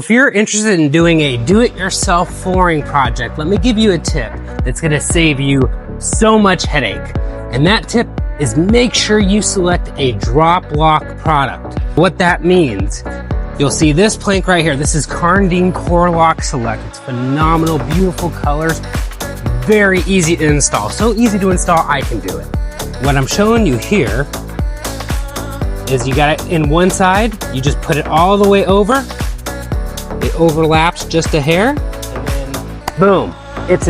if you're interested in doing a do-it-yourself flooring project, let me give you a tip that's gonna save you so much headache. And that tip is make sure you select a drop lock product. What that means, you'll see this plank right here. This is Karndean Core Lock Select. It's phenomenal, beautiful colors, very easy to install. So easy to install, I can do it. What I'm showing you here is you got it in one side, you just put it all the way over, it overlaps just a hair, and then boom, it's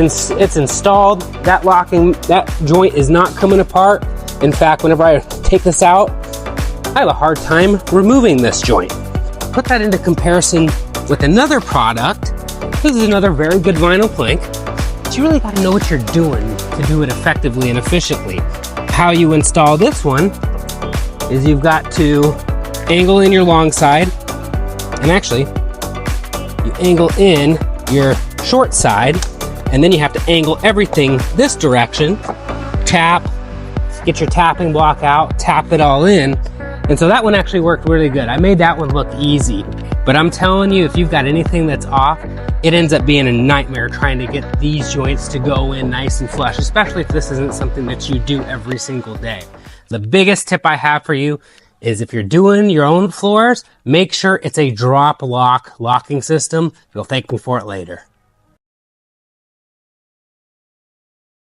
installed. That joint is not coming apart. In fact, whenever I take this out, I have a hard time removing this joint. Put that into comparison with another product. This is another very good vinyl plank, but you really got to know what you're doing to do it effectively and efficiently. How you install this one is you've got to angle in your long side, and actually you angle in your short side, and then you have to angle everything this direction, tap, get your tapping block out, tap it all in. And so that one actually worked really good. I made that one look easy, but I'm telling you, if you've got anything that's off, it ends up being a nightmare trying to get these joints to go in nice and flush, especially if this isn't something that you do every single day. The biggest tip I have for you is if you're doing your own floors, make sure it's a drop lock locking system. You'll thank me for it later.